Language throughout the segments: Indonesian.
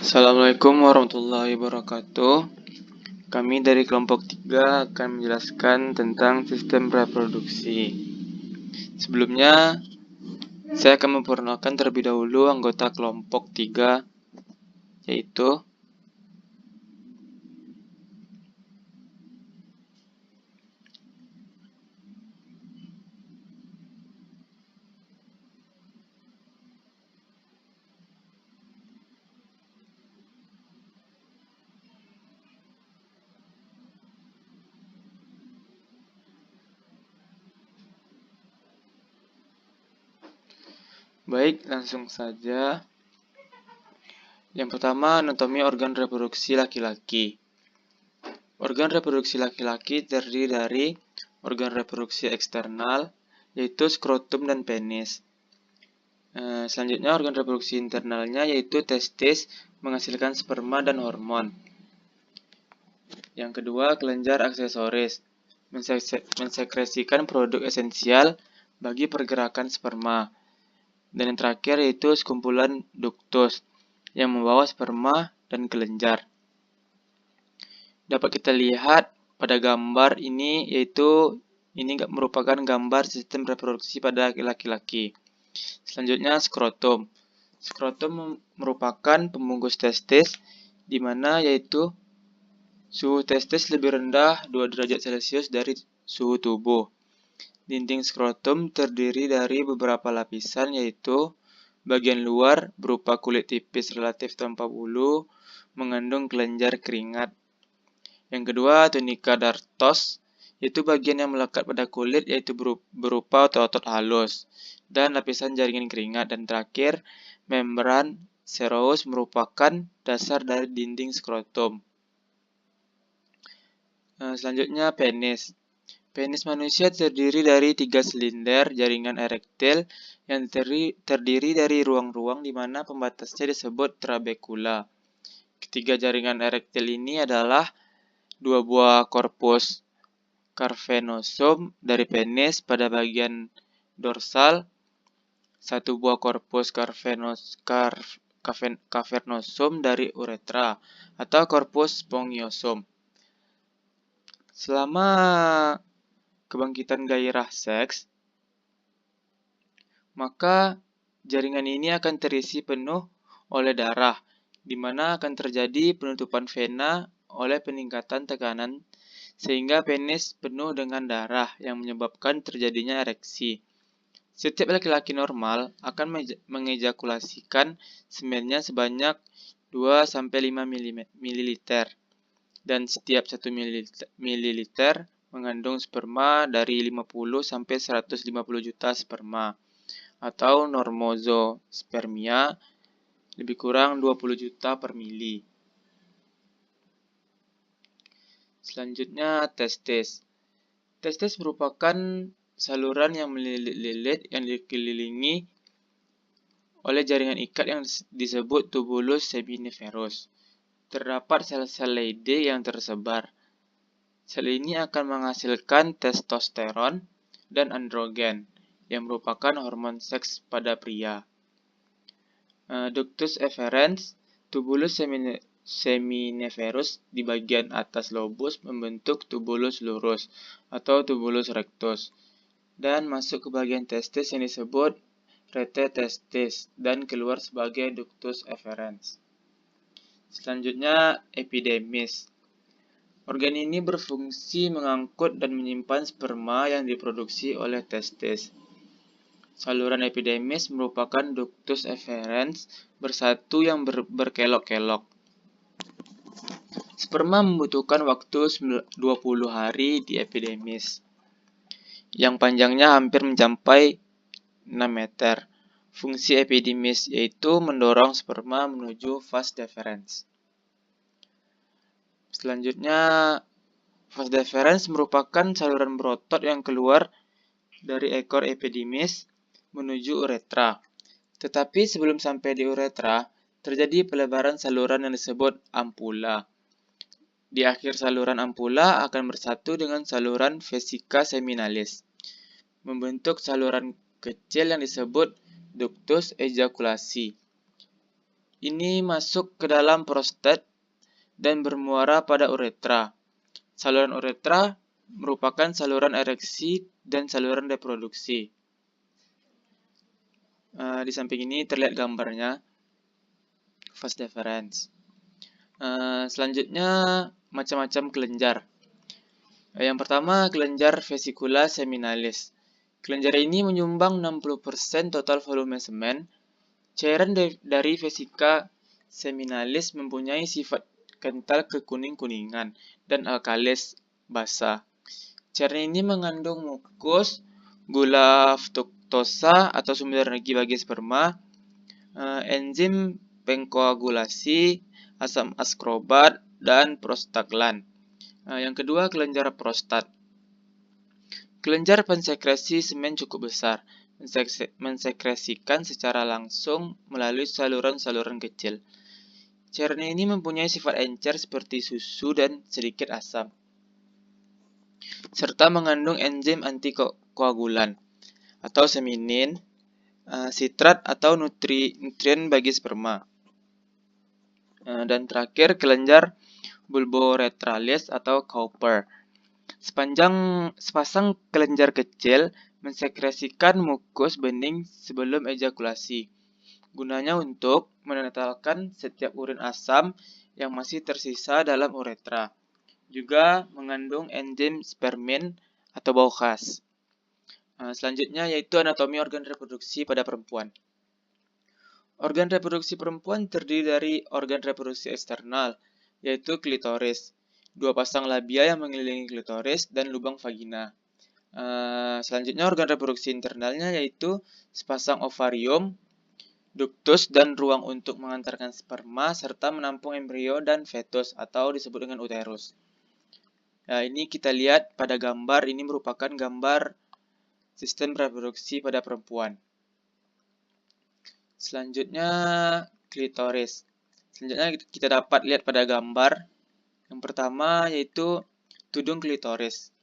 Assalamualaikum warahmatullahi wabarakatuh. Kami dari kelompok 3 akan menjelaskan tentang sistem reproduksi. Sebelumnya, saya akan memperkenalkan terlebih dahulu anggota kelompok 3, yaitu baik, langsung saja. Yang pertama, anatomi organ reproduksi laki-laki. Organ reproduksi laki-laki terdiri dari organ reproduksi eksternal, yaitu skrotum dan penis. Selanjutnya, organ reproduksi internalnya yaitu testis, menghasilkan sperma dan hormon. Yang kedua, kelenjar aksesoris, mensekresikan produk esensial bagi pergerakan sperma. Dan yang terakhir yaitu sekumpulan ductus, yang membawa sperma dan kelenjar. Dapat kita lihat pada gambar ini, yaitu ini merupakan gambar sistem reproduksi pada laki-laki. Selanjutnya, skrotum. Skrotum merupakan pembungkus testis, di mana yaitu suhu testis lebih rendah 2 derajat Celcius dari suhu tubuh. Dinding skrotum terdiri dari beberapa lapisan, yaitu bagian luar berupa kulit tipis relatif tanpa bulu, mengandung kelenjar keringat. Yang kedua, tunika dartos, yaitu bagian yang melekat pada kulit, yaitu berupa otot-otot halus dan lapisan jaringan keringat. Dan terakhir, membran serous merupakan dasar dari dinding skrotum. Selanjutnya, penis. Penis manusia terdiri dari 3 silinder jaringan erektil yang terdiri dari ruang-ruang di mana pembatasnya disebut trabekula. Ketiga jaringan erektil ini adalah 2 buah korpus cavernosum dari penis pada bagian dorsal, 1 buah korpus cavernosum dari uretra atau korpus spongiosum. Selama kebangkitan gairah seks, maka jaringan ini akan terisi penuh oleh darah, di mana akan terjadi penutupan vena oleh peningkatan tekanan sehingga penis penuh dengan darah yang menyebabkan terjadinya ereksi. Setiap laki-laki normal akan mengejakulasikan semennya sebanyak 2-5 ml dan setiap 1 ml mengandung sperma dari 50-150 juta sperma atau normozospermia lebih kurang 20 juta per mili. Selanjutnya, testis. Testis merupakan saluran yang melilit-lilit yang dikelilingi oleh jaringan ikat yang disebut tubulus seminiferus. Terdapat sel-sel Leydig yang tersebar. Sel ini akan menghasilkan testosteron dan androgen, yang merupakan hormon seks pada pria. Ductus efferens, tubulus seminiferus di bagian atas lobus membentuk tubulus lurus atau tubulus rectus dan masuk ke bagian testis yang disebut rete testis dan keluar sebagai ductus efferens. Selanjutnya, epidemis. Organ ini berfungsi mengangkut dan menyimpan sperma yang diproduksi oleh testis. Saluran epidemis merupakan ductus efferens bersatu yang berkelok-kelok. Sperma membutuhkan waktu 20 hari di epidemis, yang panjangnya hampir mencapai 6 meter. Fungsi epidemis yaitu mendorong sperma menuju vas deferens. Selanjutnya, vas deferens merupakan saluran berotot yang keluar dari ekor epidimis menuju uretra. Tetapi sebelum sampai di uretra, terjadi pelebaran saluran yang disebut ampula. Di akhir saluran ampula akan bersatu dengan saluran vesica seminalis, membentuk saluran kecil yang disebut ductus ejakulasi. ini masuk ke dalam prostat dan bermuara pada uretra. Saluran uretra merupakan saluran ereksi dan saluran reproduksi. Di samping ini terlihat gambarnya, vas deferens. Selanjutnya macam-macam kelenjar. Yang pertama, kelenjar vesicula seminalis. Kelenjar ini menyumbang 60% total volume semen. Cairan dari vesika seminalis mempunyai sifat kental kekuning-kuningan dan alkalis basa. Cairan ini mengandung mukus, gula fruktosa atau sumber energi bagi sperma, enzim pengkoagulasi, asam askorbat, dan prostaglan. Yang kedua, kelenjar prostat. Kelenjar pensekresi semen cukup besar, mensekresikan secara langsung melalui saluran-saluran kecil. Cairan ini mempunyai sifat encer seperti susu dan sedikit asam, serta mengandung enzim antikoagulan atau seminin, sitrat atau nutrien bagi sperma. Dan terakhir, kelenjar bulboretralis atau Cowper. Sepasang kelenjar kecil mensekresikan mukus bening sebelum ejakulasi. Gunanya untuk menetralkan setiap urin asam yang masih tersisa dalam uretra. Juga mengandung enzim spermin atau bau khas. Selanjutnya yaitu anatomi organ reproduksi pada perempuan. Organ reproduksi perempuan terdiri dari organ reproduksi eksternal, yaitu klitoris, 2 pasang labia yang mengelilingi klitoris, dan lubang vagina. Selanjutnya organ reproduksi internalnya yaitu sepasang ovarium, ductus, dan ruang untuk mengantarkan sperma, serta menampung embrio dan fetus atau disebut dengan uterus. Ini kita lihat pada gambar, ini merupakan gambar sistem reproduksi pada perempuan. Selanjutnya klitoris. Selanjutnya kita dapat lihat pada gambar. Yang pertama yaitu tudung klitoris.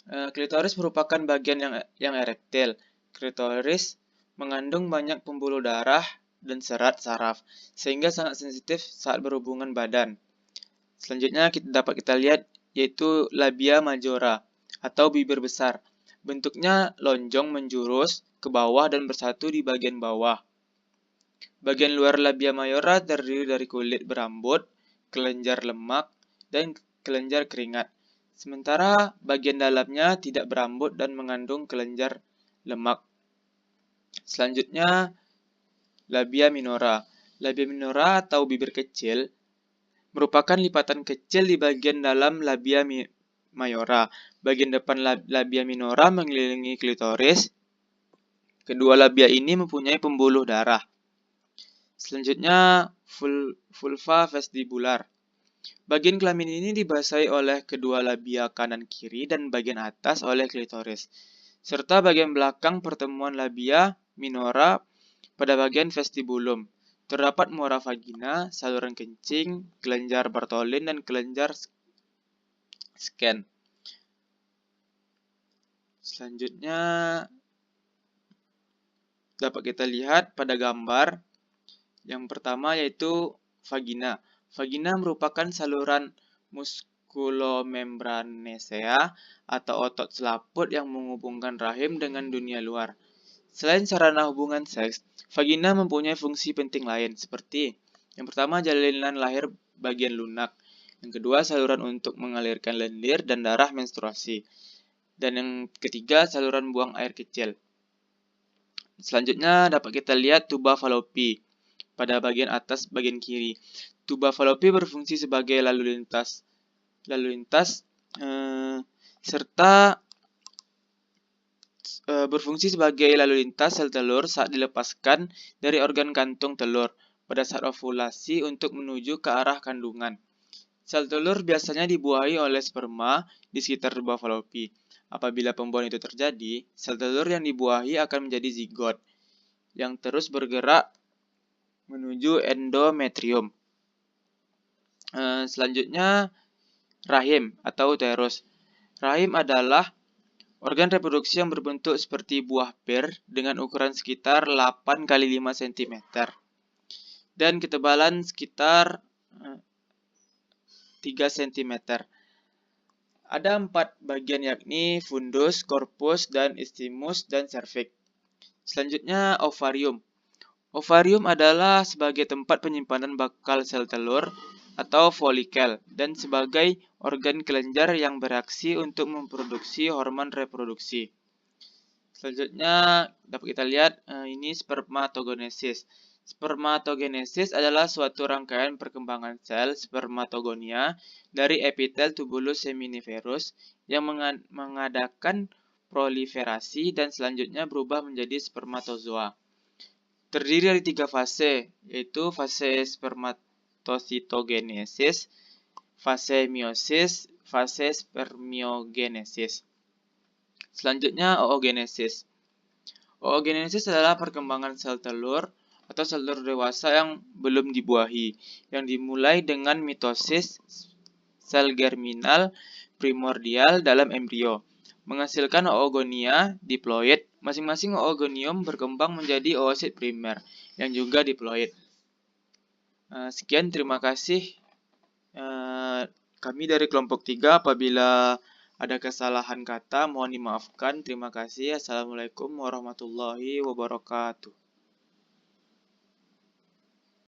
Klitoris merupakan bagian yang erektil. Klitoris mengandung banyak pembuluh darah dan serat saraf, sehingga sangat sensitif saat berhubungan badan. Selanjutnya dapat kita lihat yaitu labia majora atau bibir besar. Bentuknya lonjong menjurus ke bawah dan bersatu di bagian bawah. Bagian luar labia majora terdiri dari kulit berambut, kelenjar lemak, dan kelenjar keringat. Sementara bagian dalamnya tidak berambut dan mengandung kelenjar lemak. Selanjutnya, labia minora. Labia minora atau bibir kecil merupakan lipatan kecil di bagian dalam labia majora. Bagian depan labia minora mengelilingi klitoris. Kedua labia ini mempunyai pembuluh darah. Selanjutnya, vulva vestibular. Bagian kelamin ini dibasahi oleh kedua labia kanan kiri dan bagian atas oleh klitoris, serta bagian belakang pertemuan labia minora pada bagian vestibulum. Terdapat muara vagina, saluran kencing, kelenjar Bartholin, dan kelenjar Skene. Selanjutnya dapat kita lihat pada gambar. Yang pertama yaitu vagina. Vagina merupakan saluran muskulomembranesea atau otot selaput yang menghubungkan rahim dengan dunia luar. Selain sarana hubungan seks, vagina mempunyai fungsi penting lain seperti yang pertama jalinan lahir bagian lunak, yang kedua saluran untuk mengalirkan lendir dan darah menstruasi, dan yang ketiga saluran buang air kecil. Selanjutnya dapat kita lihat tuba Fallopi pada bagian atas bagian kiri. Tuba Fallopi berfungsi sebagai lalu lintas sel telur saat dilepaskan dari organ kantung telur pada saat ovulasi untuk menuju ke arah kandungan. Sel telur biasanya dibuahi oleh sperma di sekitar tuba Fallopi. Apabila pembuahan itu terjadi, sel telur yang dibuahi akan menjadi zigot yang terus bergerak menuju endometrium. Selanjutnya, rahim atau uterus. Rahim adalah organ reproduksi yang berbentuk seperti buah pir dengan ukuran sekitar 8 x 5 cm. dan ketebalan sekitar 3 cm. Ada 4 bagian yakni fundus, korpus, dan istimus, dan cervix. Selanjutnya ovarium. Ovarium adalah sebagai tempat penyimpanan bakal sel telur atau folikel dan sebagai organ kelenjar yang bereaksi untuk memproduksi hormon reproduksi. Selanjutnya dapat kita lihat ini spermatogenesis. Spermatogenesis adalah suatu rangkaian perkembangan sel spermatogonia dari epitel tubulus seminiferus yang mengadakan proliferasi dan selanjutnya berubah menjadi spermatozoa. Terdiri dari 3 fase, yaitu fase spermatositogenesis, fase meiosis, fase spermiogenesis. Selanjutnya oogenesis. Oogenesis adalah perkembangan sel telur atau sel telur dewasa yang belum dibuahi, yang dimulai dengan mitosis sel germinal primordial dalam embrio, menghasilkan oogonia diploid. Masing-masing oogonium berkembang menjadi oosit primer, yang juga diploid. Sekian, terima kasih. Kami dari kelompok 3, apabila ada kesalahan kata mohon dimaafkan. Terima kasih. Assalamualaikum warahmatullahi wabarakatuh.